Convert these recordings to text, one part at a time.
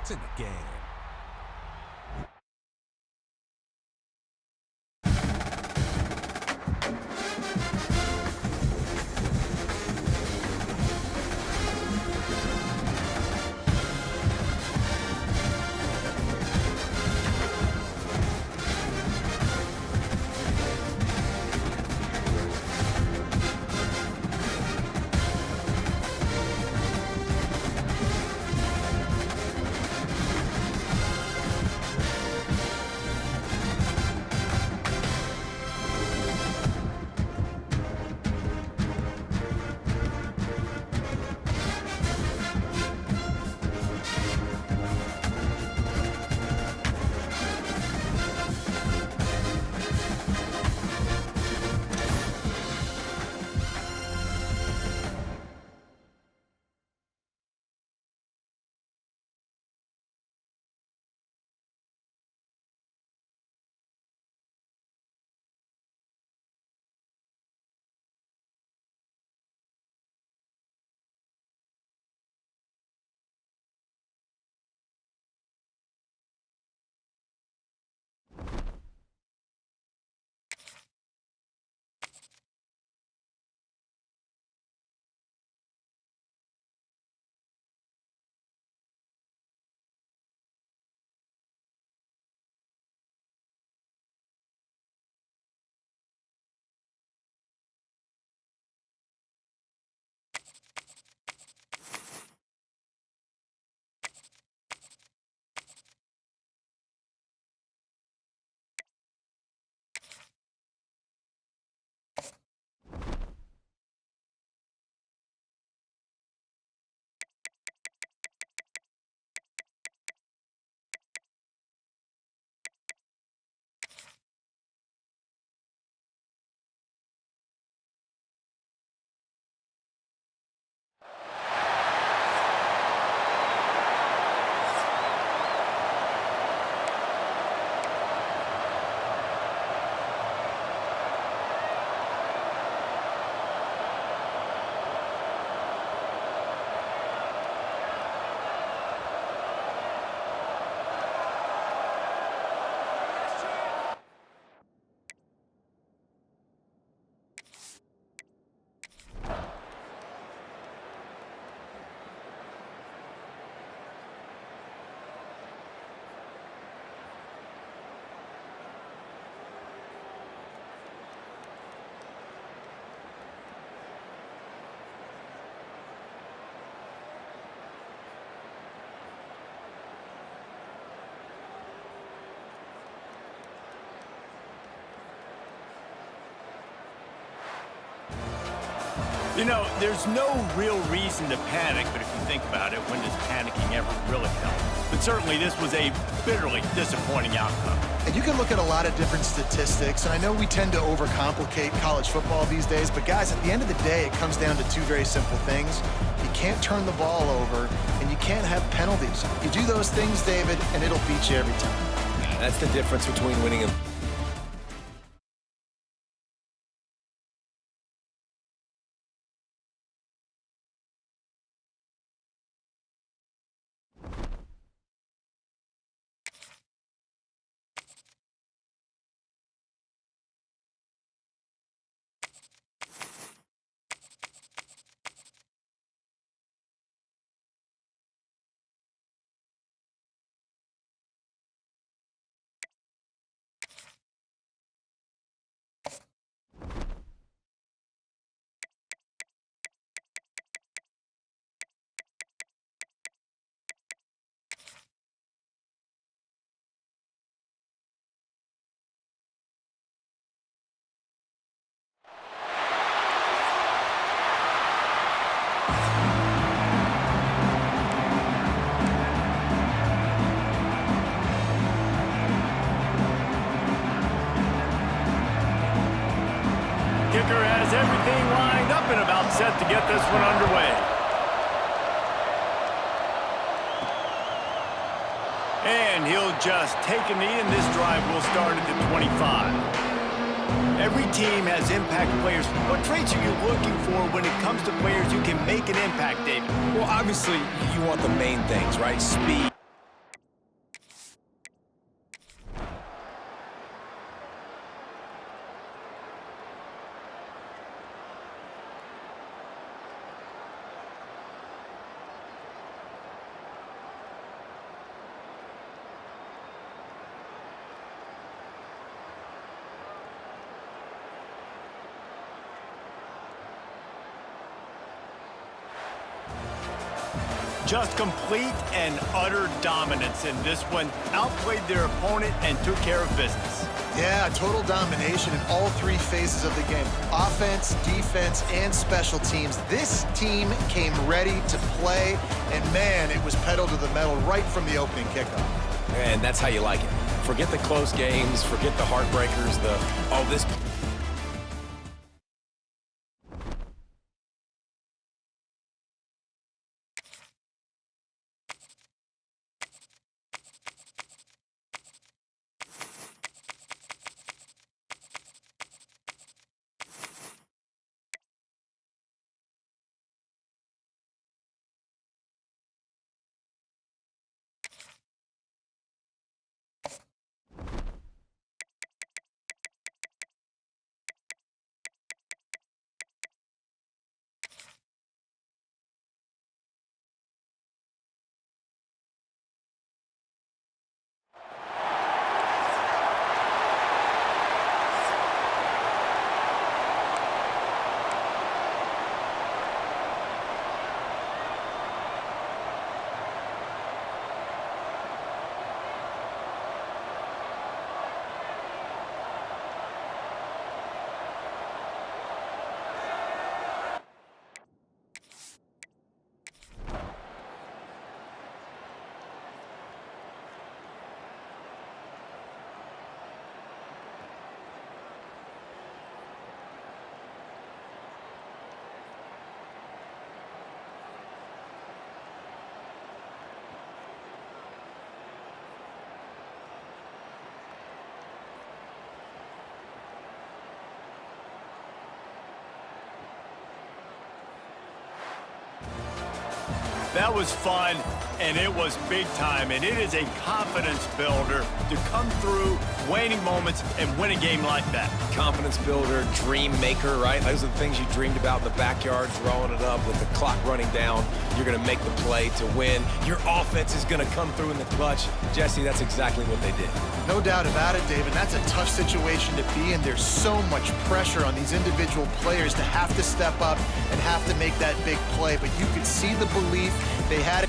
It's in the game. You know, there's no real reason to panic, but if you think about it, when does panicking ever really help? But certainly this was a bitterly disappointing outcome. And you can look at a lot of different statistics, and I know we tend to overcomplicate college football these days, but guys, at the end of the day, it comes down to two very simple things. You can't turn the ball over, and you can't have penalties. You do those things, David, and it'll beat you every time. That's the difference between winning and... Kicker has everything lined up and about set to get this one underway. And he'll just take a knee, and this drive will start at the 25. Every team has impact players. What traits are you looking for when it comes to players who can make an impact, David? Well, obviously, you want the main things, right? Speed. Just complete and utter dominance in this one. Outplayed their opponent and took care of business. Yeah, total domination in all three phases of the game. Offense, defense, and special teams. This team came ready to play, and man, it was pedal to the metal right from the opening kickoff. And that's how you like it. Forget the close games, forget the heartbreakers, this. That was fun, and it was big time, and it is a confidence builder to come through waning moments and win a game like that. Confidence builder, dream maker, right? Those are the things you dreamed about in the backyard, throwing it up with the clock running down. You're going to make the play to win. Your offense is going to come through in the clutch. Jesse, that's exactly what they did. No doubt about it, David. That's a tough situation to be in. There's so much pressure on these individual players to have to step up and have to make that big play. But you could see the belief they had.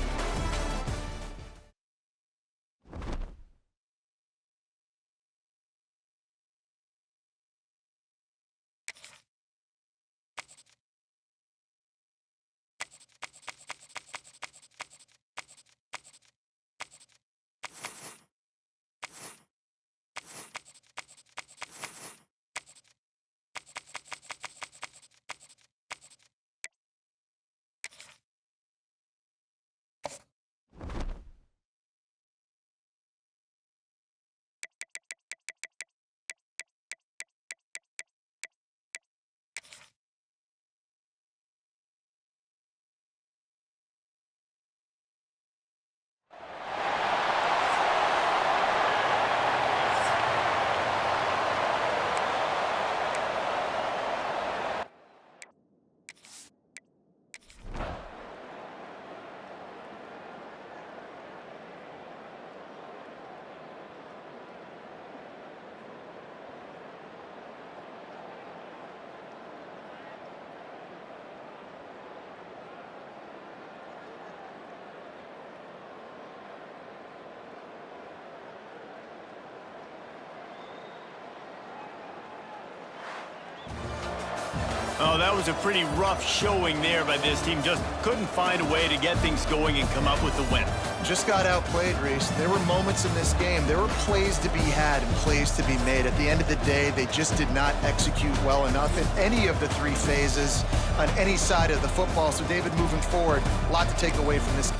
Oh, that was a pretty rough showing there by this team. Just couldn't find a way to get things going and come up with the win. Just got outplayed, Reese. There were moments in this game. There were plays to be had and plays to be made. At the end of the day, they just did not execute well enough in any of the three phases on any side of the football. So, David, moving forward, a lot to take away from this.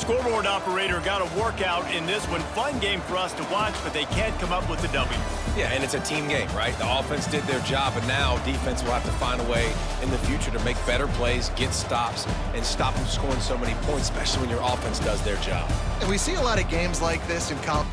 scoreboard operator got a workout in this one. Fun game for us to watch, but they can't come up with the W. Yeah, and it's a team game, right? The offense did their job, but now defense will have to find a way in the future to make better plays, get stops, and stop them scoring so many points, especially when your offense does their job. And we see a lot of games like this in college.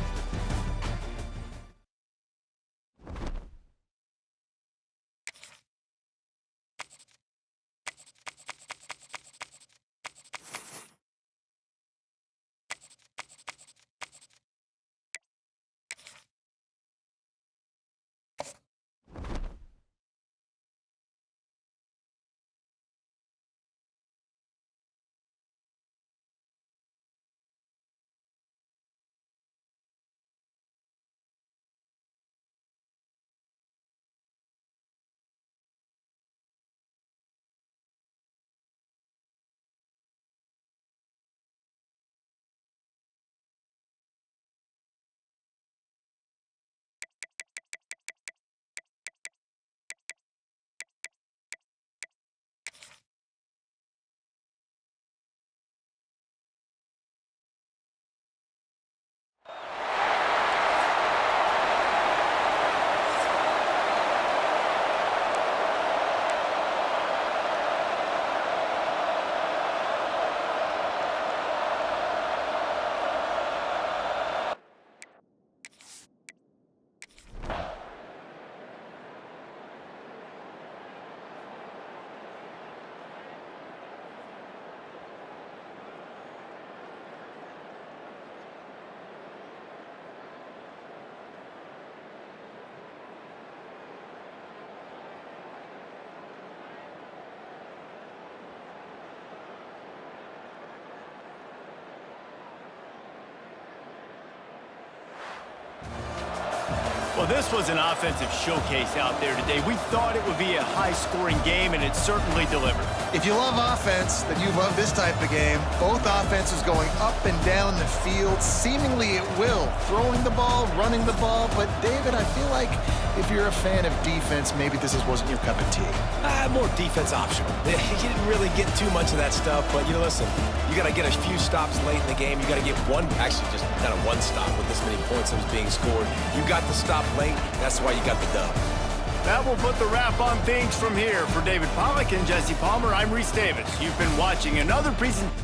Well, this was an offensive showcase out there today. We thought it would be a high-scoring game, and it certainly delivered. If you love offense, then you love this type of game. Both offenses going up and down the field, seemingly at will. Throwing the ball, running the ball. But, David, I feel like if you're a fan of defense, maybe this wasn't your cup of tea. More defense optional. You didn't really get too much of that stuff, but, listen, you got to get a few stops late in the game. You got to get actually just kind of one stop with this many points that was being scored. You got the stop late. That's why you got the dub. That will put the wrap on things from here. For David Pollack and Jesse Palmer, I'm Reese Davis. You've been watching another presentation.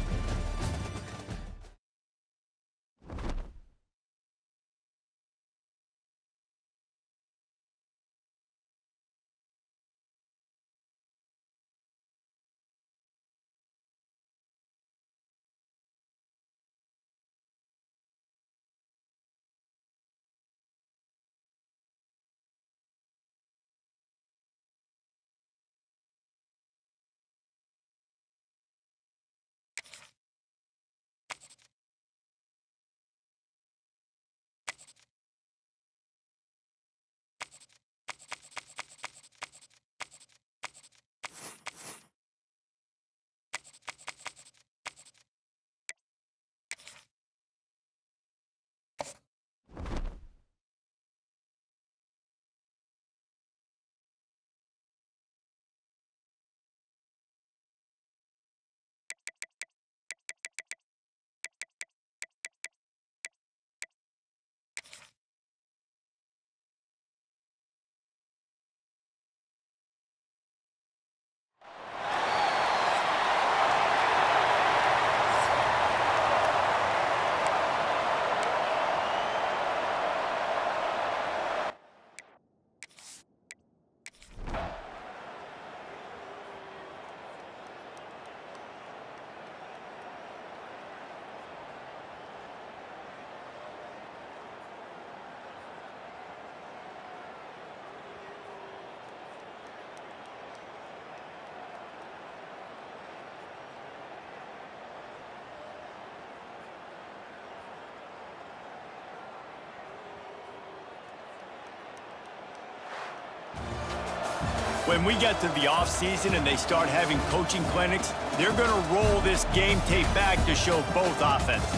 When we get to the offseason and they start having coaching clinics, they're going to roll this game tape back to show both offenses.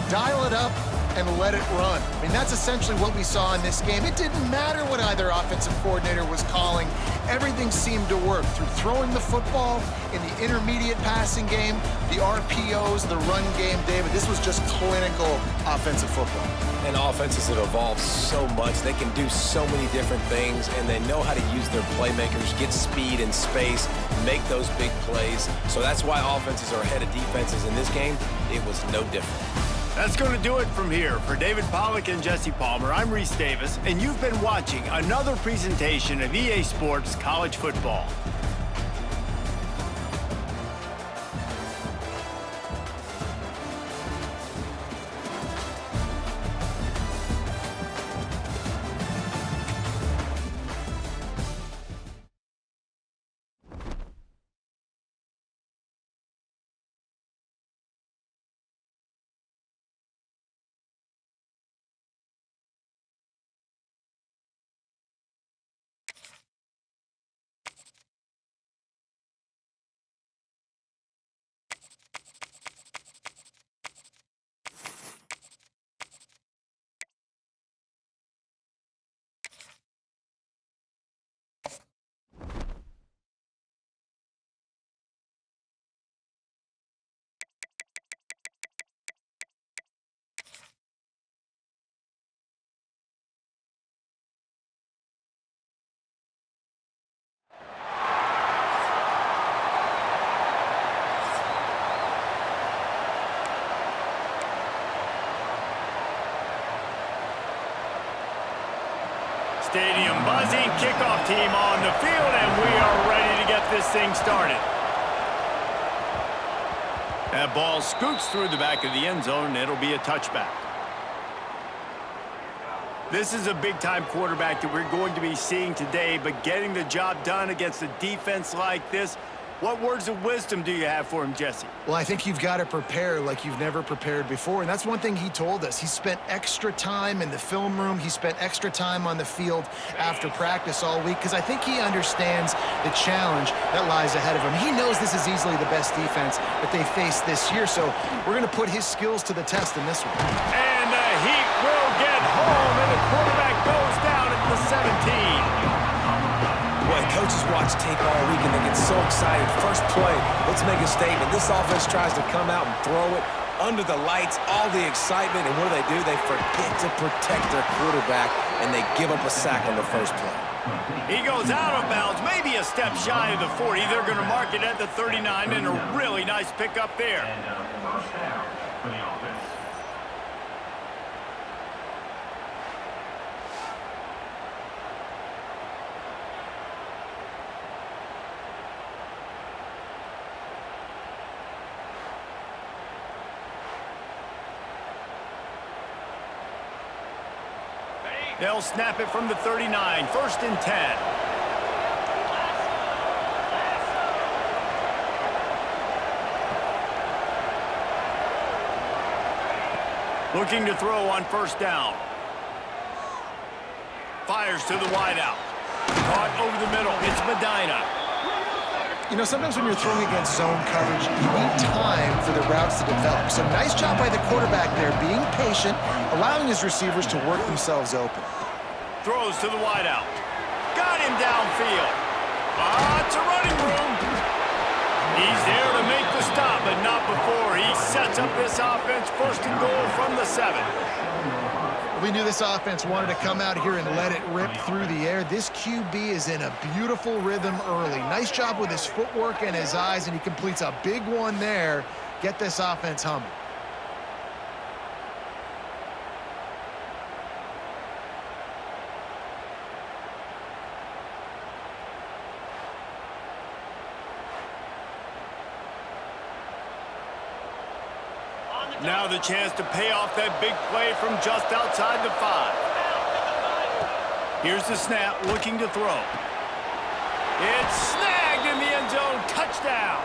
Dial it up, and let it run. I mean, that's essentially what we saw in this game. It didn't matter what either offensive coordinator was calling. Everything seemed to work through throwing the football in the intermediate passing game, the RPOs, the run game. David, this was just clinical offensive football. And offenses have evolved so much. They can do so many different things, and they know how to use their playmakers, get speed and space, make those big plays. So that's why offenses are ahead of defenses in this game. It was no different. That's going to do it from here. For David Pollack and Jesse Palmer, I'm Reese Davis, and you've been watching another presentation of EA Sports College Football. Stadium buzzing, kickoff team on the field, and we are ready to get this thing started. That ball scoots through the back of the end zone, and it'll be a touchback. This is a big-time quarterback that we're going to be seeing today, but getting the job done against a defense like this, what words of wisdom do you have for him, Jesse? Well, I think you've got to prepare like you've never prepared before, and that's one thing he told us. He spent extra time in the film room. He spent extra time on the field after practice all week because I think he understands the challenge that lies ahead of him. He knows this is easily the best defense that they face this year, so we're going to put his skills to the test in this one. And the Heat will get home, and the quarterback goes down at the 17. Boy, coaches watch tape all week and they get so excited. First play, let's make a statement. This offense tries to come out and throw it under the lights, all the excitement, and what do? They forget to protect their quarterback, and they give up a sack on the first play. He goes out of bounds, maybe a step shy of the 40. They're going to mark it at the 39, and a really nice pickup there. They'll snap it from the 39, 1st and 10. Looking to throw on 1st down. Fires to the wideout. Caught over the middle. It's Medina. You know, sometimes when you're throwing against zone coverage, you need time for the routes to develop. So nice job by the quarterback there, being patient, allowing his receivers to work themselves open. Throws to the wideout. Got him downfield. It's a running room. He's there to make the stop, but not before he sets up this offense 1st and goal from the 7. We knew this offense wanted to come out here and let it rip through the air. This QB is in a beautiful rhythm early. Nice job with his footwork and his eyes, and he completes a big one there. Get this offense humming. Now the chance to pay off that big play from just outside the 5. Here's the snap, looking to throw. It's snagged in the end zone. Touchdown.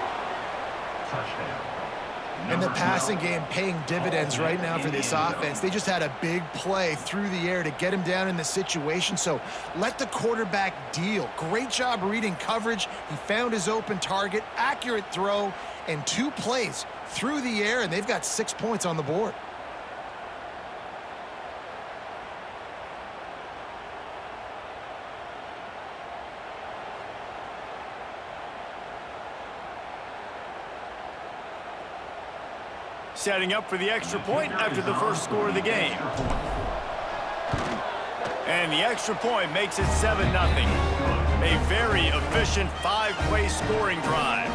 And the passing game paying dividends right now for this offense. They just had a big play through the air to get him down in the situation. So let the quarterback deal. Great job reading coverage. He found his open target, accurate throw, and 2 plays through the air, and they've got 6 points on the board. setting up for the extra point after the first score of the game. And the extra point makes it 7-0. A very efficient 5-play scoring drive.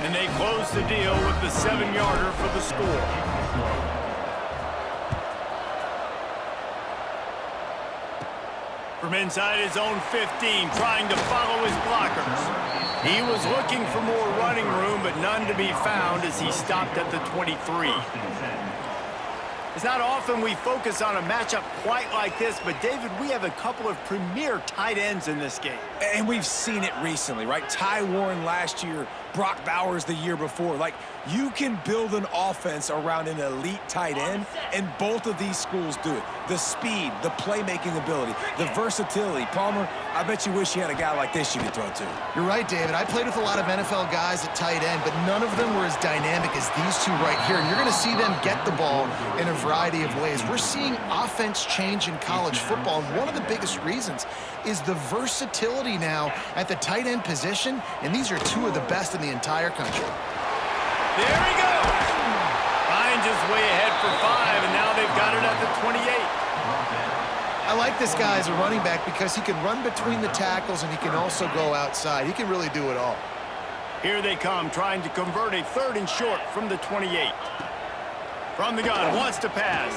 And they close the deal with the 7-yarder for the score. From inside his own 15, trying to follow his blockers. He was looking for more running room, but none to be found as he stopped at the 23. It's not often we focus on a matchup quite like this, but David, we have a couple of premier tight ends in this game. And we've seen it recently, right? Ty Warren last year, Brock Bowers the year before. Like, you can build an offense around an elite tight end, and both of these schools do it. The speed, the playmaking ability, the versatility. Palmer, I bet you wish you had a guy like this you could throw to. You're right, David. I played with a lot of NFL guys at tight end, but none of them were as dynamic as these two right here. And you're going to see them get the ball in a variety of ways. We're seeing offense change in college football, and one of the biggest reasons is the versatility now at the tight end position, and these are two of the best in the entire country. There he goes! Finds his way ahead for 5, and now they've got it at the 28. I like this guy as a running back because he can run between the tackles and he can also go outside. He can really do it all. Here they come, trying to convert a 3rd and short from the 28. From the gun, wants to pass.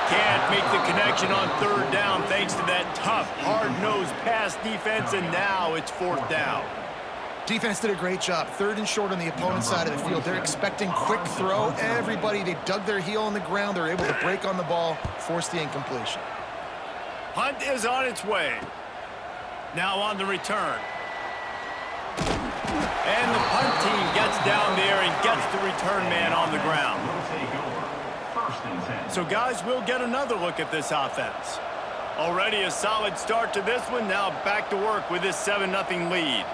Can't make the connection on 3rd down thanks to that tough, hard-nosed pass defense, and now it's 4th down. Defense did a great job. 3rd and short on the opponent's side of the field. They're expecting quick throw. Everybody, they dug their heel on the ground. They're able to break on the ball, force the incompletion. Punt is on its way. Now on the return. And the punt team gets down there and gets the return man on the ground. So guys, we'll get another look at this offense. Already a solid start to this one. Now back to work with this 7-0 lead.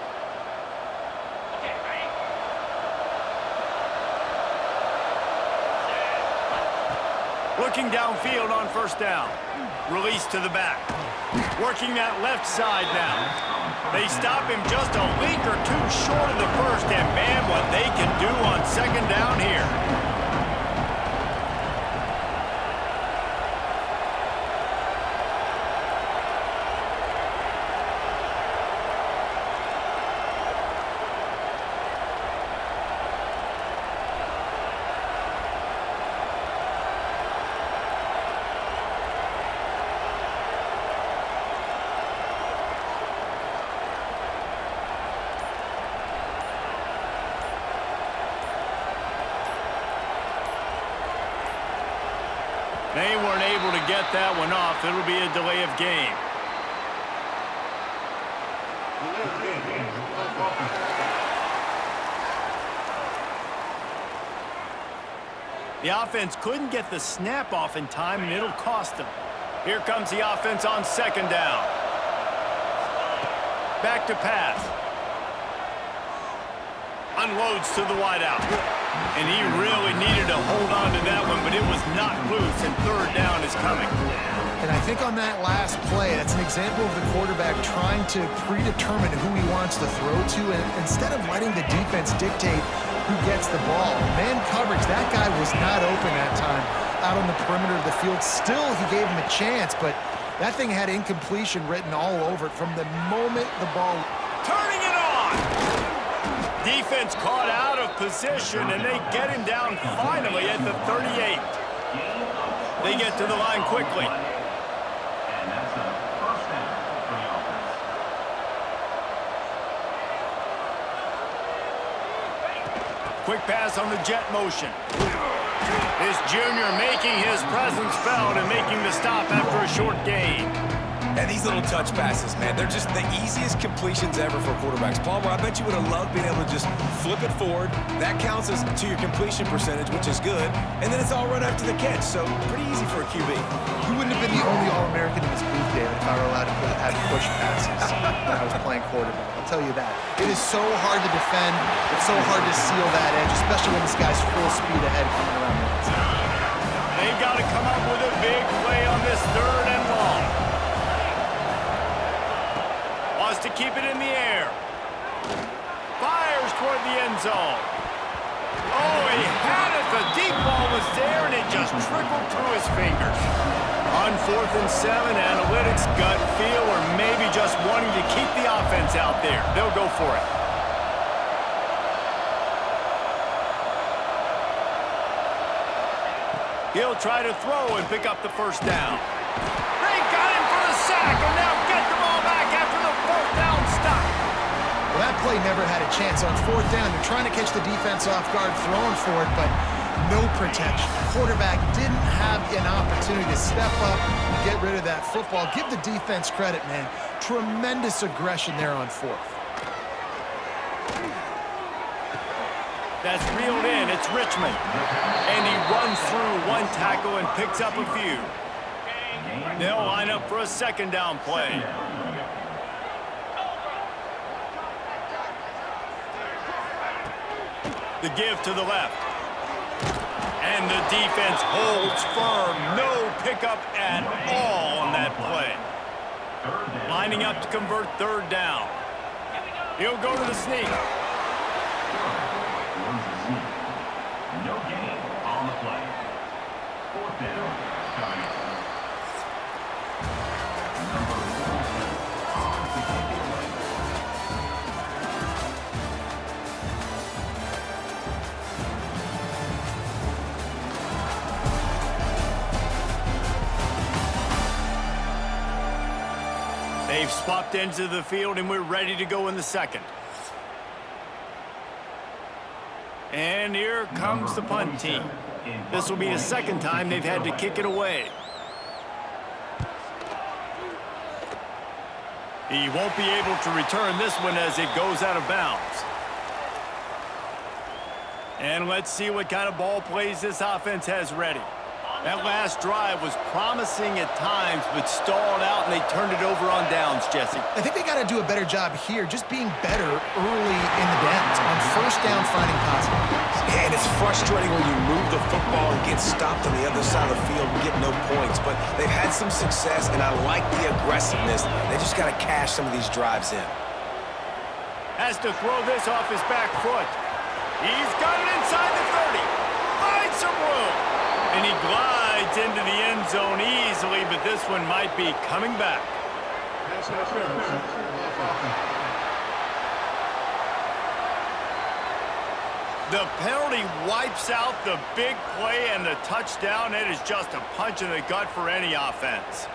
Looking downfield on 1st down. Release to the back. Working that left side now. They stop him just a leak or two short of the 1st, and man, what they can do on 2nd down here. They weren't able to get that one off. It'll be a delay of game. The offense couldn't get the snap off in time, and it'll cost them. Here comes the offense on 2nd down. Back to pass. Unloads to the wideout. And he really needed to hold on to that one, but it was not loose, and 3rd down is coming. And I think on that last play, that's an example of the quarterback trying to predetermine who he wants to throw to, and instead of letting the defense dictate who gets the ball. Man coverage, that guy was not open that time out on the perimeter of the field. Still, he gave him a chance, but that thing had incompletion written all over it from the moment the ball... Turning it on! Defense caught out of position, and they get him down finally at the 38. They get to the line quickly. Quick pass on the jet motion. This junior making his presence felt and making the stop after a short gain. And these little touch passes, man, they're just the easiest completions ever for quarterbacks. Palmer, I bet you would have loved being able to just flip it forward. That counts as to your completion percentage, which is good. And then it's all run after the catch, so pretty easy for a QB. You wouldn't have been the only All-American in this booth, David, if I were allowed to have push passes when I was playing quarterback. I'll tell you that. It is so hard to defend. It's so hard to seal that edge, especially when this guy's full speed ahead coming around the outside. They've got to come up with a big play on this 3rd and long. Wants to keep it in the air. Fires toward the end zone. Oh, he had it, The deep ball was there, and it just trickled through his fingers. On 4th and 7, analytics, gut feel, or maybe just wanting to keep the offense out there. They'll go for it. He'll try to throw and pick up the first down. They got him for the sack, and now get the ball back after the 4th down stop. Well, that play never had a chance on 4th down. They're trying to catch the defense off guard, throwing for it, but no protection. Quarterback didn't have an opportunity to step up and get rid of that football. Give the defense credit, man. Tremendous aggression there on 4th. That's reeled in. It's Richmond. And he runs through one tackle and picks up a few. They'll line up for a 2nd down play. The give to the left. And the defense holds firm. No pickup at all on that play. Lining up to convert 3rd down. He'll go to the sneak. No gain on the play. 4th down. Coming up. They've swapped into the field, and we're ready to go in the 2nd. And here comes the punt team. This will be the 2nd time they've had to kick it away. He won't be able to return this one as it goes out of bounds. And let's see what kind of ball plays this offense has ready. That last drive was promising at times, but stalled out, and they turned it over on downs, Jesse. I think they got to do a better job here, just being better early in the downs. On 1st down, finding positive plays. Yeah, and it's frustrating when you move the football and get stopped on the other side of the field and get no points. But they've had some success, and I like the aggressiveness. They just got to cash some of these drives in. Has to throw this off his back foot. He's got it inside the 30. Finds some room. And he glides into the end zone easily, but this one might be coming back. The penalty wipes out the big play and the touchdown. It is just a punch in the gut for any offense.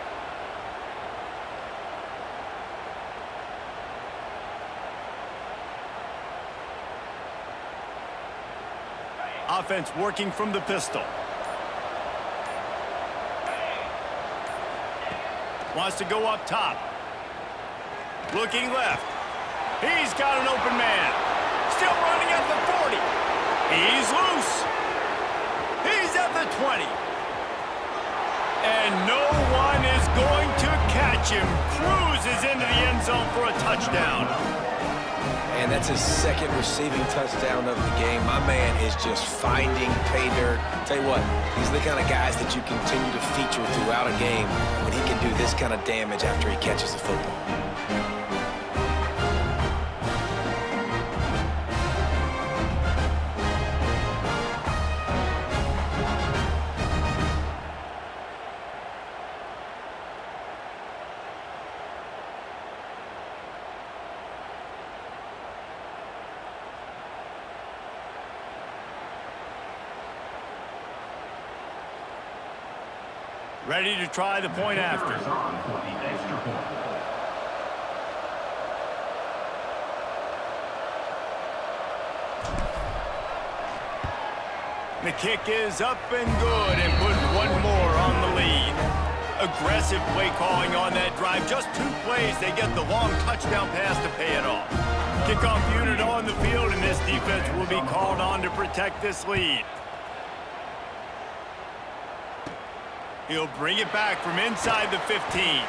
Offense working from the pistol. Wants to go up top. Looking left. He's got an open man. Still running at the 40. He's loose. He's at the 20. And no one is going to catch him. Cruises into the end zone for a touchdown. And that's his 2nd receiving touchdown of the game. My man is just finding pay dirt. Tell you what, these are the kind of guys that you continue to feature throughout a game when he can do this kind of damage after he catches the football. Ready to try the point after. The kick is up and good, and put one more on the lead. Aggressive play calling on that drive. Just 2 plays, they get the long touchdown pass to pay it off. Kickoff unit on the field, and this defense will be called on to protect this lead. He'll bring it back from inside the 15.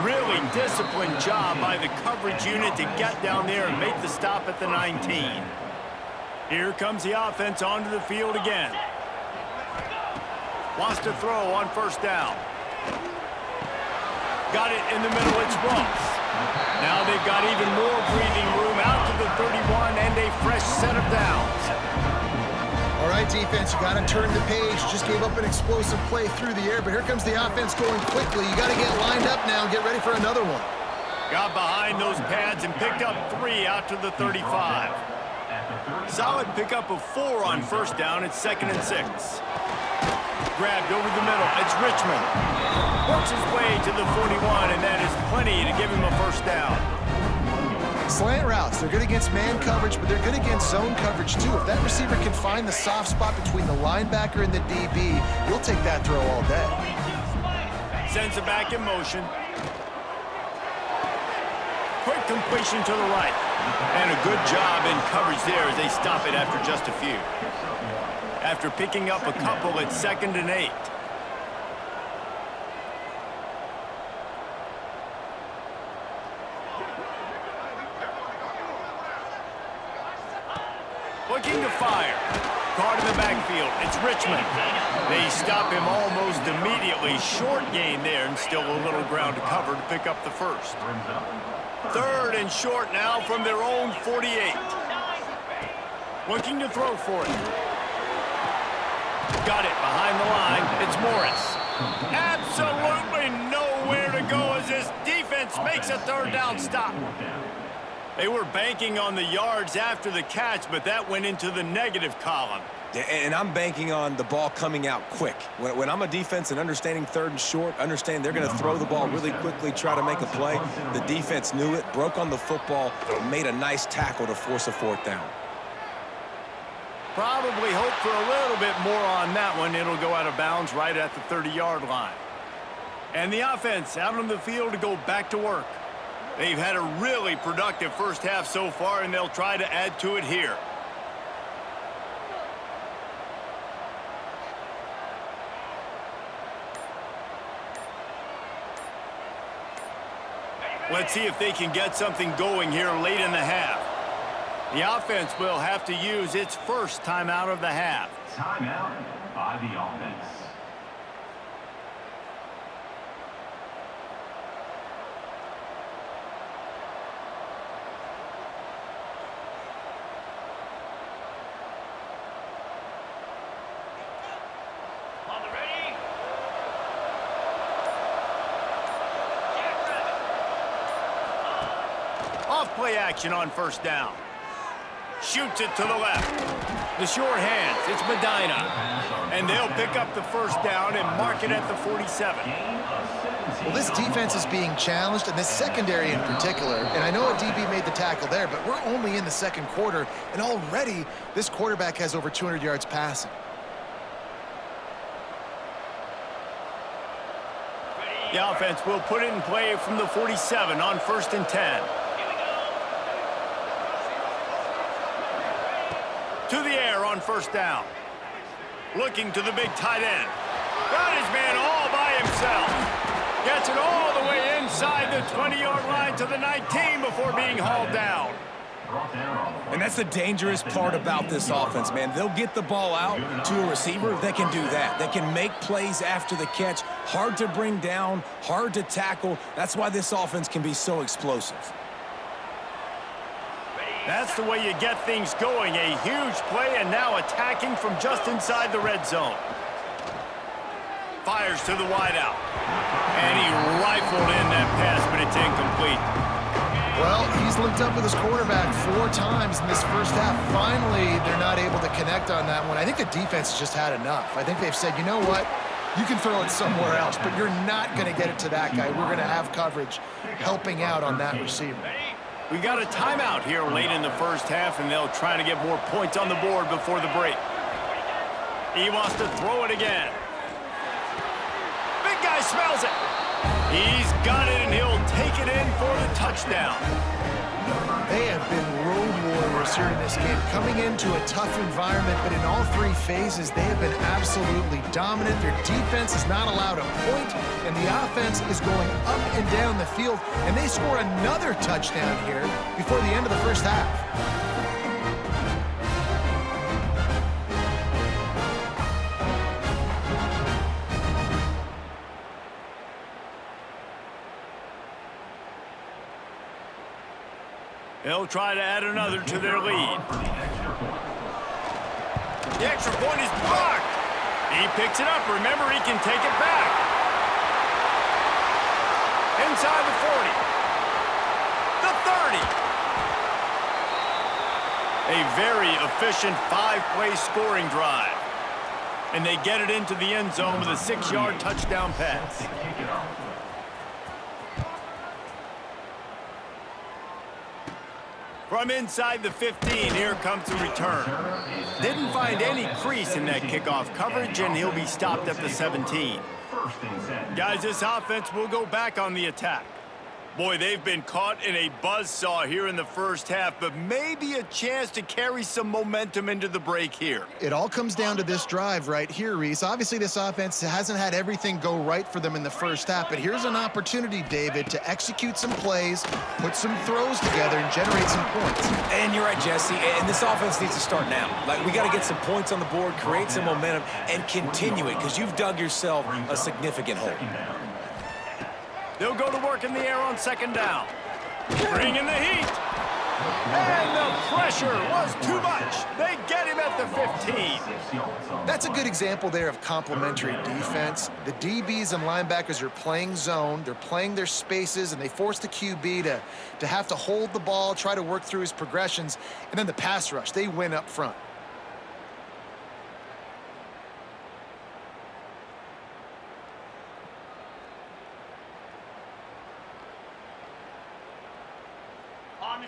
Really disciplined job by the coverage unit to get down there and make the stop at the 19. Here comes the offense onto the field again. Wants to throw on 1st down. Got it in the middle, it's Ross. Now they've got even more breathing room out to the 31 and a fresh set of downs. All right, defense, you got to turn the page. Just gave up an explosive play through the air, but here comes the offense going quickly. You got to get lined up now and get ready for another one. Got behind those pads and picked up 3 out to the 35. Solid pickup of 4 on first down. It's 2nd and 6. Grabbed over the middle. It's Richmond. Works his way to the 41, and that is plenty to give him a first down. Slant routes, they're good against man coverage, but they're good against zone coverage too. If that receiver can find the soft spot between the linebacker and the DB, you'll take that throw all day. Sends it back in motion. Quick completion to the right. And a good job in coverage there as they stop it after just a few. After picking up a couple, it's 2nd and 8. Looking to fire. Caught in the backfield. It's Richmond. They stop him almost immediately. Short gain there and still a little ground to cover to pick up the first. 3rd and short now from their own 48. Looking to throw for it. Got it behind the line. It's Morris. Absolutely nowhere to go as this defense makes a 3rd down stop. They were banking on the yards after the catch, but that went into the negative column. Yeah, and I'm banking on the ball coming out quick. When I'm a defense and understanding 3rd and short, understand they're going to throw the ball really quickly, try to make a play. The defense knew it, broke on the football, made a nice tackle to force a 4th down. Probably hope for a little bit more on that one. It'll go out of bounds right at the 30-yard line. And the offense out on the field to go back to work. They've had a really productive first half so far, and they'll try to add to it here. Let's see if they can get something going here late in the half. The offense will have to use its first timeout of the half. Timeout by the offense. Play action on first down. Shoots it to the left. The short hands. It's Medina. And they'll pick up the first down and mark it at the 47. Well, this defense is being challenged, and this secondary in particular. And I know a DB made the tackle there, but we're only in the 2nd quarter, and already this quarterback has over 200 yards passing. The offense will put it in play from the 47 on 1st and 10. To the air on first down. Looking to the big tight end. Got his man all by himself. Gets it all the way inside the 20-yard line to the 19 before being hauled down. And that's the dangerous part about this offense, man. They'll get the ball out to a receiver that can do that. They can make plays after the catch. Hard to bring down, hard to tackle. That's why this offense can be so explosive. That's the way you get things going. A huge play, and now attacking from just inside the red zone. Fires to the wideout. And he rifled in that pass, but it's incomplete. Well, he's linked up with his quarterback 4 times in this first half. Finally, they're not able to connect on that one. I think the defense has just had enough. I think they've said, you know what? You can throw it somewhere else, but you're not going to get it to that guy. We're going to have coverage helping out on that receiver. We got a timeout here late in the first half, and they'll try to get more points on the board before the break. He wants to throw it again. Big guy smells it. He's got it, and he'll take it in for the touchdown. They have been road warriors here in this game, coming into a tough environment, but in all 3 phases, they have been absolutely dominant. Their defense is not allowed a point, and the offense is going up and down the field, and they score another touchdown here before the end of the first half. They'll try to add another to their lead. The extra point is blocked. He picks it up. Remember, he can take it back. Inside the 40. The 30. A very efficient 5-play scoring drive. And they get it into the end zone with a 6-yard touchdown pass. From inside the 15, here comes the return. Didn't find any crease in that kickoff coverage, and he'll be stopped at the 17. Guys, this offense will go back on the attack. Boy, they've been caught in a buzzsaw here in the first half, but maybe a chance to carry some momentum into the break here. It all comes down to this drive right here, Reese. Obviously, this offense hasn't had everything go right for them in the first half, but here's an opportunity, David, to execute some plays, put some throws together, and generate some points. And you're right, Jesse, and this offense needs to start now. Like, we got to get some points on the board, create some momentum, and continue it, because you've dug yourself a significant hole. They'll go to work in the air on second down. Bring in the heat. And the pressure was too much. They get him at the 15. That's a good example there of complementary defense. The DBs and linebackers are playing zone. They're playing their spaces, and they force the QB to have to hold the ball, try to work through his progressions. And then the pass rush, they win up front.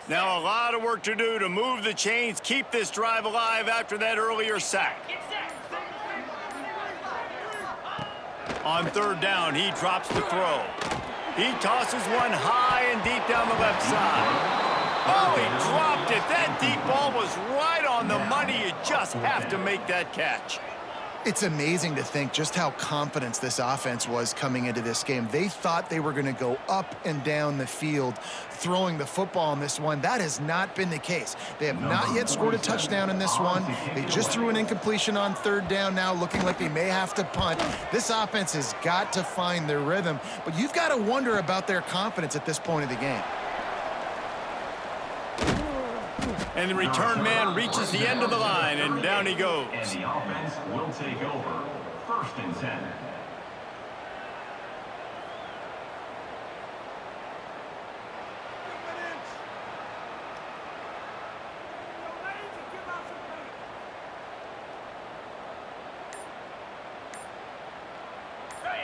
Now a lot of work to do to move the chains, keep this drive alive after that earlier sack. On third down, he drops the throw. He tosses one high and deep down the left side. Oh, he dropped it. That deep ball was right on the money. You just have to make that catch. It's amazing to think just how confident this offense was coming into this game. They thought they were going to go up and down the field throwing the football in this one. That has not been the case. They have not yet scored a touchdown in this one. They just threw an incompletion on third down now, looking like they may have to punt. This offense has got to find their rhythm, but you've got to wonder about their confidence at this point of the game. And the return man reaches the end of the line, and down he goes. And the offense will take over. 1st and 10.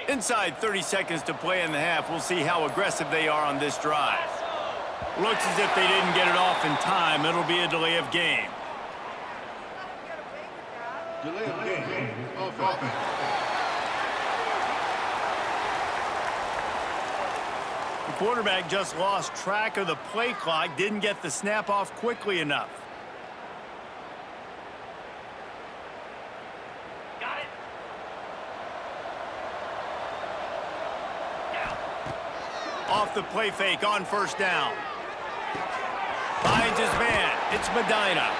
Inside 30 seconds to play in the half. We'll see how aggressive they are on this drive. Looks as if they didn't get it off in time. It'll be a delay of game. Delay of game. The quarterback just lost track of the play clock, didn't get the snap off quickly enough. Got it. Off the play fake on first down. Finds his man. It's Medina.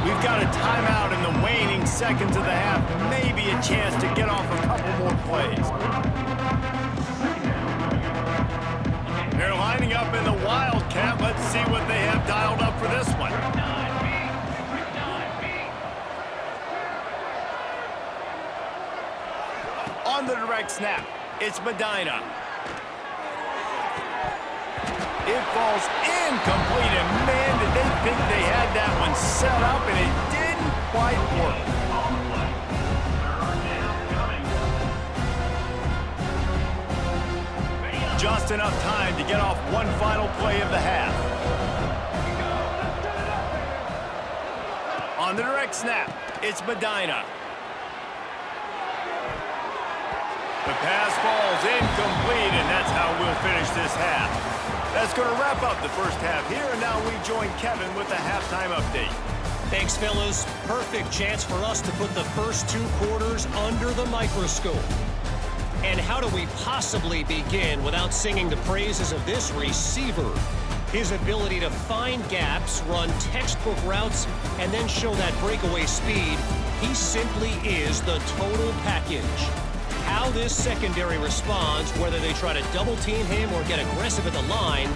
We've got a timeout in the waning seconds of the half. Maybe a chance to get off a couple more plays. They're lining up in the Wildcat. Let's see what they have dialed up for this one. On the direct snap, it's Medina. It falls incomplete, and man, did they think they had that one set up, and it didn't quite work. Just enough time to get off one final play of the half. On the direct snap, it's Medina. The pass falls incomplete, and that's how we'll finish this half. That's going to wrap up the first half here, and now we join Kevin with the halftime update. Thanks, fellas. Perfect chance for us to put the first 2 quarters under the microscope. And how do we possibly begin without singing the praises of this receiver? His ability to find gaps, run textbook routes, and then show that breakaway speed. He simply is the total package. How this secondary responds, whether they try to double-team him or get aggressive at the line,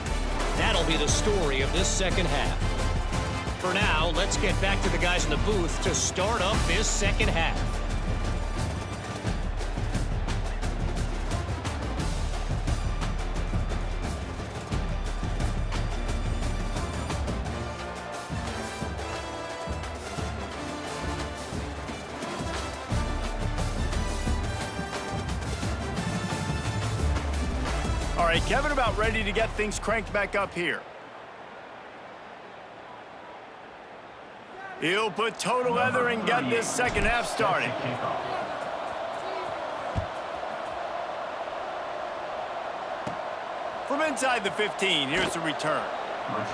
that'll be the story of this second half. For now, let's get back to the guys in the booth to start up this second half. All right, Kevin, about ready to get things cranked back up here. He'll put toe to leather and get this second half started. From inside the 15, here's the return.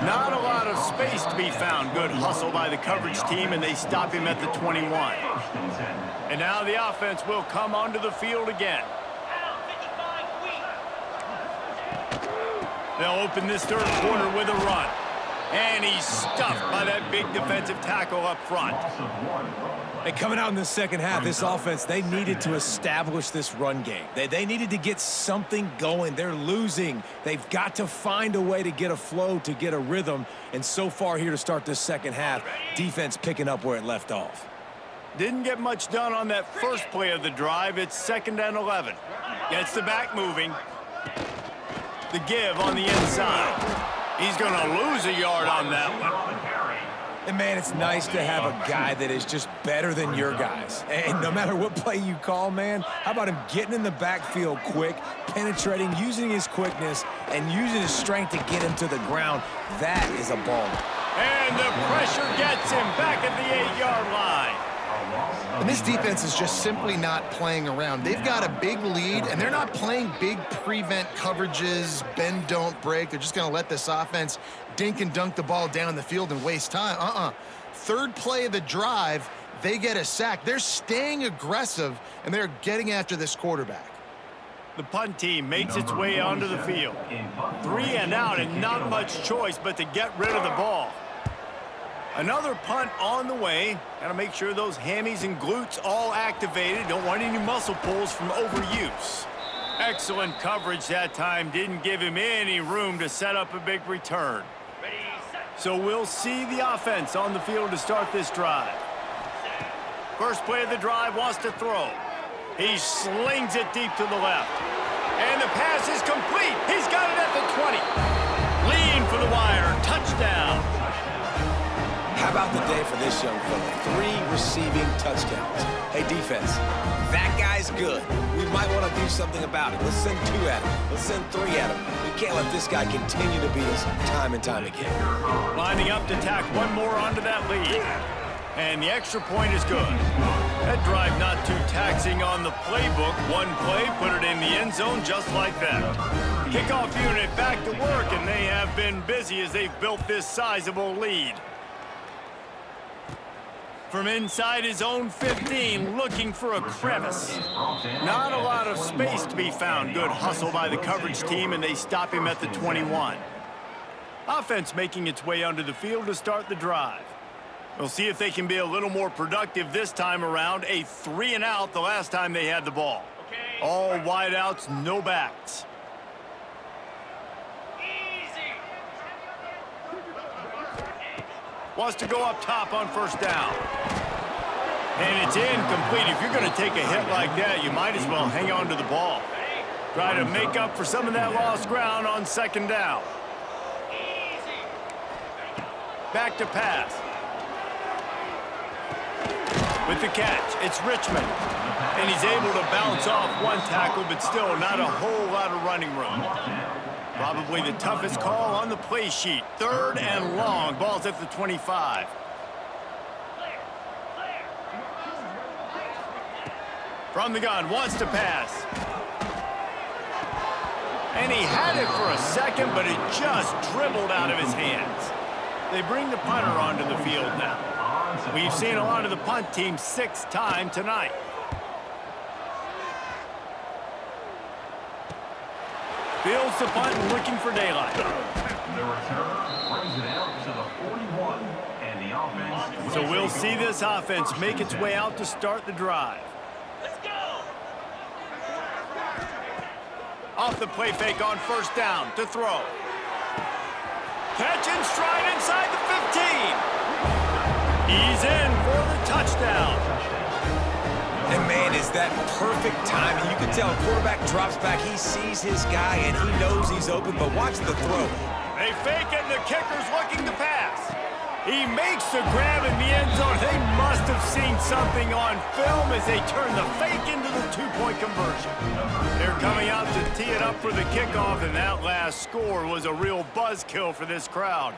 Not a lot of space to be found. Good hustle by the coverage team, and they stop him at the 21. And now the offense will come onto the field again. They'll open this third quarter with a run. And he's stuffed by that big defensive tackle up front. Hey, coming out in the second half, this offense, they needed to establish this run game. They needed to get something going. They're losing. They've got to find a way to get a flow, to get a rhythm. And so far here to start this second half, defense picking up where it left off. Didn't get much done on that first play of the drive. It's 2nd and 11. Gets the back moving. The give on the inside. He's going to lose a yard on that one. And, man, it's nice to have a guy that is just better than your guys. And no matter what play you call, man, how about him getting in the backfield quick, penetrating, using his quickness, and using his strength to get him to the ground. That is a ball. And the pressure gets him back at the 8-yard line. And this defense is just simply not playing around. They've got a big lead, and they're not playing big prevent coverages, bend, don't break. They're just going to let this offense dink and dunk the ball down the field and waste time. Third play of the drive, they get a sack. They're staying aggressive, and they're getting after this quarterback. The punt team makes its way onto the field. 3 and out, and not much choice but to get rid of the ball. Another punt on the way. Got to make sure those hammies and glutes all activated. Don't want any muscle pulls from overuse. Excellent coverage that time. Didn't give him any room to set up a big return. So we'll see the offense on the field to start this drive. First play of the drive, wants to throw. He slings it deep to the left. And the pass is complete. He's got it at the 20. Lean for the wire. Touchdown. How about the day for this young fella? 3 receiving touchdowns. Hey, defense, that guy's good. We might want to do something about it. Let's send 2 at him. Let's send 3 at him. We can't let this guy continue to beat us time and time again. Lining up to tack one more onto that lead. And the extra point is good. That drive not too taxing on the playbook. One play, put it in the end zone just like that. Kickoff unit back to work, and they have been busy as they've built this sizable lead. From inside his own 15, looking for a crevice. Not a lot of space to be found. Good hustle by the coverage team, and they stop him at the 21. Offense making its way onto the field to start the drive. We'll see if they can be a little more productive this time around. A 3 and out the last time they had the ball. All wideouts, no backs. Wants to go up top on first down. And it's incomplete. If you're going to take a hit like that, you might as well hang on to the ball. Try to make up for some of that lost ground on second down. Back to pass. With the catch, it's Richmond. And he's able to bounce off one tackle, but still not a whole lot of running room. Probably the toughest call on the play sheet. 3rd and long. Ball's at the 25. From the gun, wants to pass. And he had it for a second, but it just dribbled out of his hands. They bring the punter onto the field now. We've seen a lot of the punt team 6 times tonight. Fields the punt and looking for daylight. The return brings it out to the 41, and the offense. So we'll see this offense make its way out to start the drive. Let's go! Off the play fake on first down to throw. Catching stride inside the 15. He's in for the touchdown. And man, is that perfect timing. You can tell a quarterback drops back, he sees his guy, and he knows he's open, but watch the throw. They fake it, and the kicker's looking to pass. He makes the grab in the end zone. They must have seen something on film as they turn the fake into the two-point conversion. They're coming out to tee it up for the kickoff, and that last score was a real buzzkill for this crowd.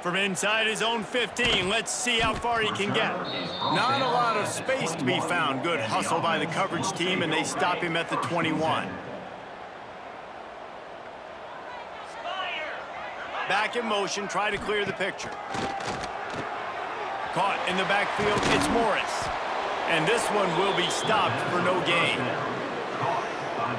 From inside his own 15, let's see how far he can get. Not a lot of space to be found. Good hustle by the coverage team, and they stop him at the 21. Back in motion, try to clear the picture. Caught in the backfield, it's Morris. And this one will be stopped for no gain.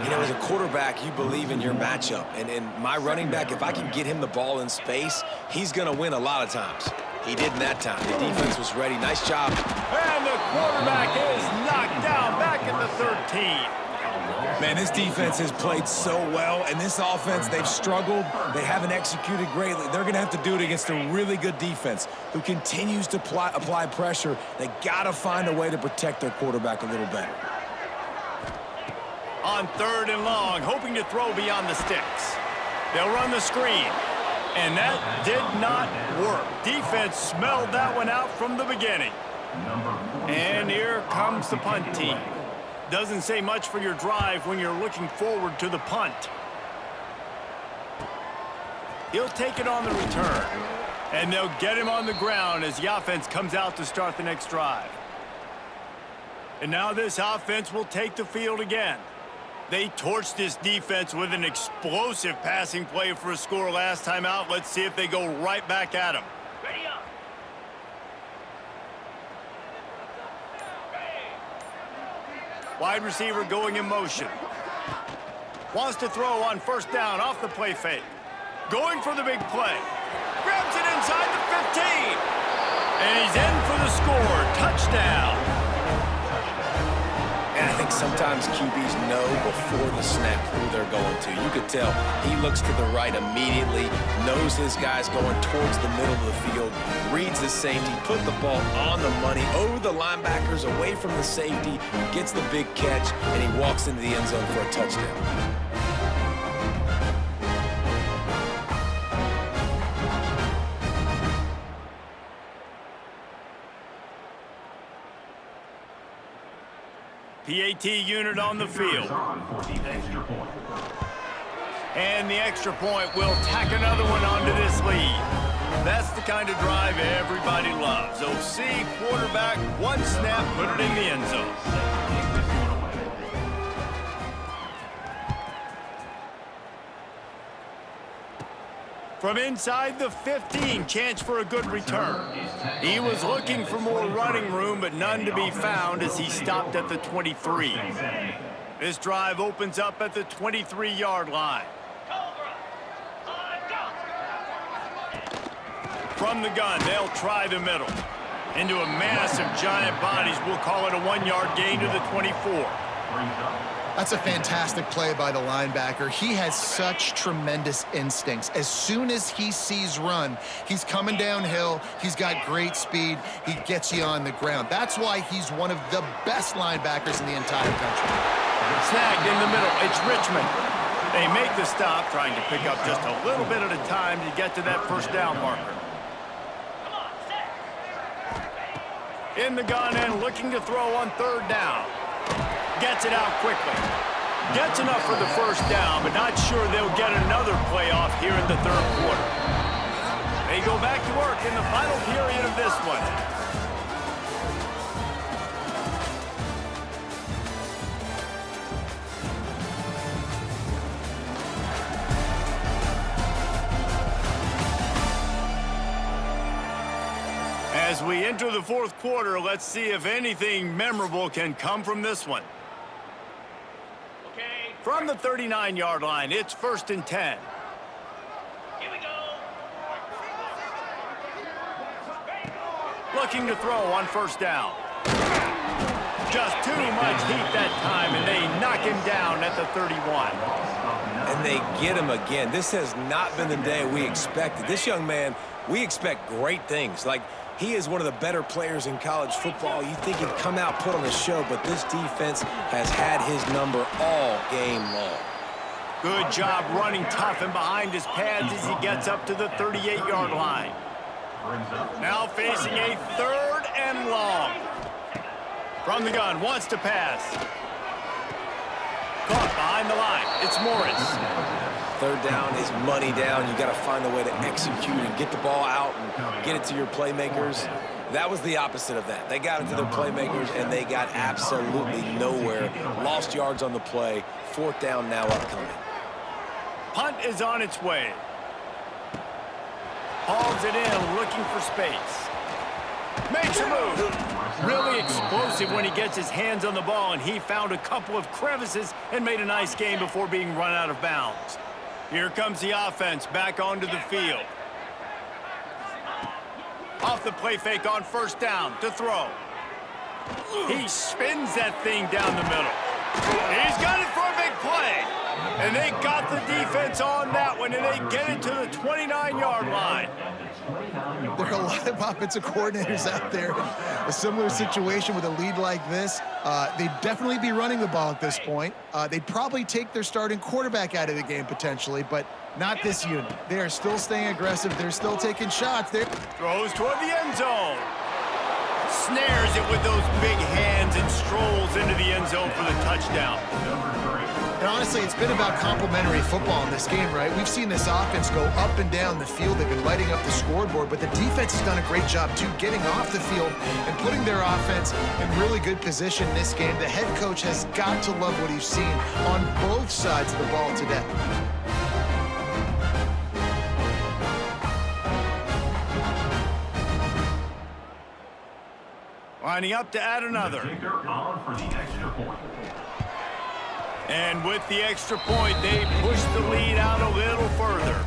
You know, as a quarterback, you believe in your matchup. And my running back, if I can get him the ball in space, he's going to win a lot of times. He did in that time. The defense was ready. Nice job. And the quarterback is knocked down back at the 13. Man, this defense has played so well, and this offense, they've struggled. They haven't executed greatly. They're going to have to do it against a really good defense who continues to apply pressure. They got to find a way to protect their quarterback a little better. On 3rd and long, hoping to throw beyond the sticks. They'll run the screen, and that did not work. Defense smelled that one out from the beginning. And here comes the punt team. Doesn't say much for your drive when you're looking forward to the punt. He'll take it on the return. And they'll get him on the ground as the offense comes out to start the next drive. And now this offense will take the field again. They torched this defense with an explosive passing play for a score last time out. Let's see if they go right back at him. Ready up. Wide receiver going in motion. Wants to throw on 1st down off the play fake. Going for the big play. Grabs it inside the 15. And he's in for the score. Touchdown. And I think sometimes QBs know before the snap who they're going to. You could tell he looks to the right immediately, knows his guy's going towards the middle of the field, reads the safety, put the ball on the money, over the linebackers, away from the safety, gets the big catch, and he walks into the end zone for a touchdown. PAT unit on the field. And the extra point will tack another one onto this lead. That's the kind of drive everybody loves. OC, quarterback, one snap, put it in the end zone. From inside the 15, chance for a good return. He was looking for more running room, but none to be found as he stopped at the 23. This drive opens up at the 23-yard line. From the gun, they'll try the middle. Into a mass of giant bodies, we'll call it a 1-yard gain to the 24. That's a fantastic play by the linebacker. He has such tremendous instincts. As soon as he sees run, he's coming downhill. He's got great speed. He gets you on the ground. That's why he's one of the best linebackers in the entire country. Snagged in the middle. It's Richmond. They make the stop, trying to pick up just a little bit at a time to get to that 1st down marker. In the gun and looking to throw on 3rd down. Gets it out quickly. Gets enough for the 1st down, but not sure they'll get another playoff here in the 3rd quarter. They go back to work in the final period of this one. As we enter the 4th quarter, let's see if anything memorable can come from this one. From the 39-yard line, it's 1st and 10. Here we go. Looking to throw on 1st down. Just too much heat that time, and they knock him down at the 31. and they get him again. This has not been the day we expected. This young man, we expect great things. Like, he is one of the better players in college football. You think he'd come out, put on a show, but this defense has had his number all game long. Good job running tough and behind his pads as he gets up to the 38-yard line. Now facing a 3rd and long. From the gun, wants to pass. Caught behind the line. It's Morris. 3rd down is money down. You got to find a way to execute and get the ball out and get it to your playmakers. That was the opposite of that. They got it to their playmakers, and they got absolutely nowhere. Lost yards on the play. 4th down now upcoming. Punt is on its way. Hauls it in, looking for space. Makes a move. Really explosive when he gets his hands on the ball, and he found a couple of crevices and made a nice game before being run out of bounds. Here comes the offense back onto the field. Off the play fake on 1st down to throw. He spins that thing down the middle. He's got it for a big play. And they got the defense on that one, and they get it to the 29-yard line. There are a lot of offensive coordinators out there in a similar situation with a lead like this. They'd definitely be running the ball at this point. They'd probably take their starting quarterback out of the game potentially, but not this unit. They are still staying aggressive. They're still taking shots. Throws toward the end zone. Snares it with those big hands and strolls into the end zone for the touchdown. And honestly, it's been about complementary football in this game, right? We've seen this offense go up and down the field. They've been lighting up the scoreboard, but the defense has done a great job, too, getting off the field and putting their offense in really good position in this game. The head coach has got to love what he's seen on both sides of the ball today. Lining up to add another. And with the extra point, they push the lead out a little further.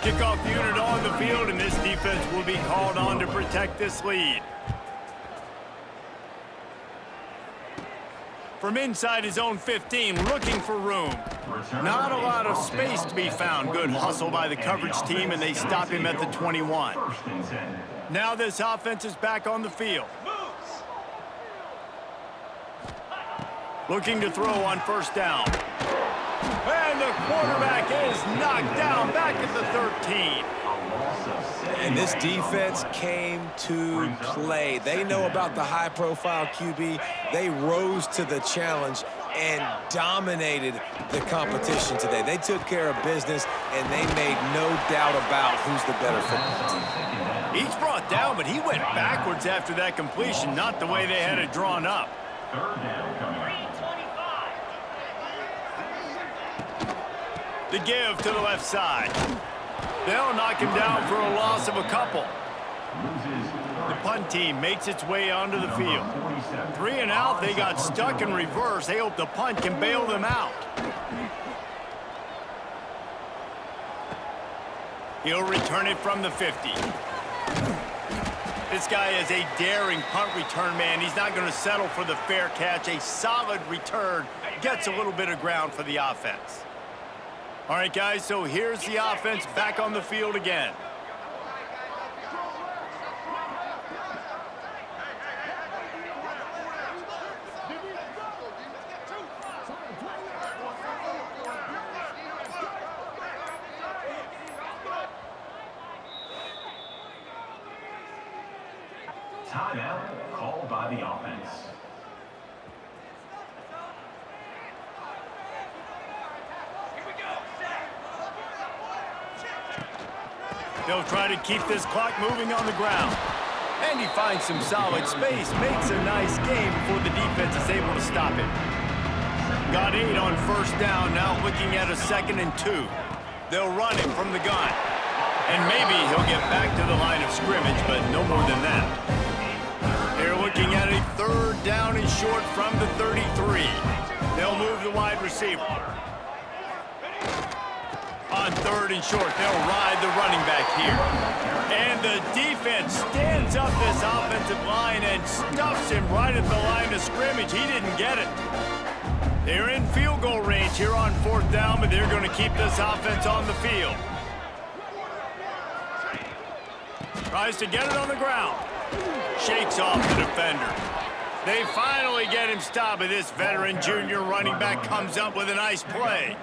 Kickoff unit on the field, and this defense will be called on to protect this lead. From inside his own 15, looking for room. Not a lot of space to be found. Good hustle by the coverage team, and they stop him at the 21. Now this offense is back on the field. Looking to throw on 1st down. And the quarterback is knocked down back at the 13. And this defense came to play. They know about the high-profile QB. They rose to the challenge and dominated the competition today. They took care of business, and they made no doubt about who's the better football team. Each brought down, but he went backwards after that completion, not the way they had it drawn up. 3rd down coming up. The give to the left side. They'll knock him down for a loss of a couple. The punt team makes its way onto the field. 3 and out, they got stuck in reverse. They hope the punt can bail them out. He'll return it from the 50. This guy is a daring punt return man. He's not going to settle for the fair catch. A solid return gets a little bit of ground for the offense. All right, guys, so here's the offense back on the field again. Timeout called by the offense. They'll try to keep this clock moving on the ground. And he finds some solid space, makes a nice game before the defense is able to stop it. Got 8 on 1st down, now looking at a 2nd and 2. They'll run him from the gun. And maybe he'll get back to the line of scrimmage, but no more than that. They're looking at a 3rd down and short from the 33. They'll move the wide receiver. On 3rd and short, they'll ride the running back here. And the defense stands up this offensive line and stuffs him right at the line of scrimmage. He didn't get it. They're in field goal range here on 4th down, but they're going to keep this offense on the field. Tries to get it on the ground. Shakes off the defender. They finally get him stopped, but this veteran junior running back comes up with a nice play.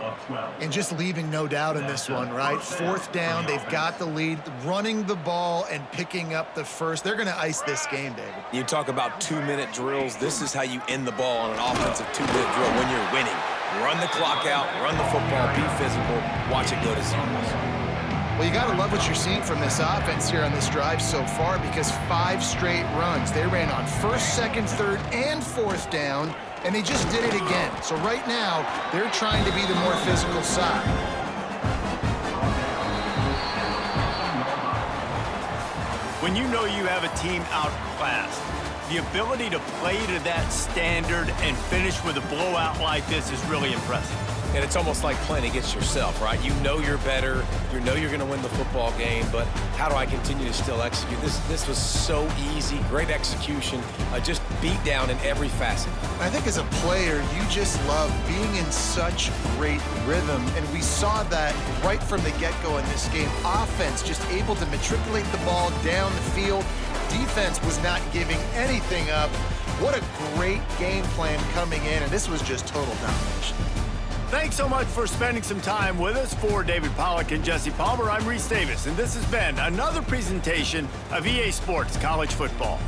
And just leaving no doubt in this one, right? 4th down, they've got the lead, running the ball and picking up the first. They're going to ice this game, David. You talk about 2-minute drills. This is how you end the ball on an offensive 2-minute drill when you're winning. Run the clock out, run the football, be physical, watch it go to zeros. Well, you got to love what you're seeing from this offense here on this drive so far, because 5 straight runs. They ran on 1st, 2nd, 3rd, and 4th down, and they just did it again. So right now, they're trying to be the more physical side. When you know you have a team outclassed, the ability to play to that standard and finish with a blowout like this is really impressive. And it's almost like playing against yourself, right? You know you're better. You know you're going to win the football game, but how do I continue to still execute? This was so easy. Great execution. Just beat down in every facet. I think as a player, you just love being in such great rhythm, and we saw that right from the get-go in this game. Offense just able to matriculate the ball down the field. Defense was not giving anything up. What a great game plan coming in, and this was just total domination. Thanks so much for spending some time with us. For David Pollack and Jesse Palmer, I'm Reese Davis, and this has been another presentation of EA Sports College Football.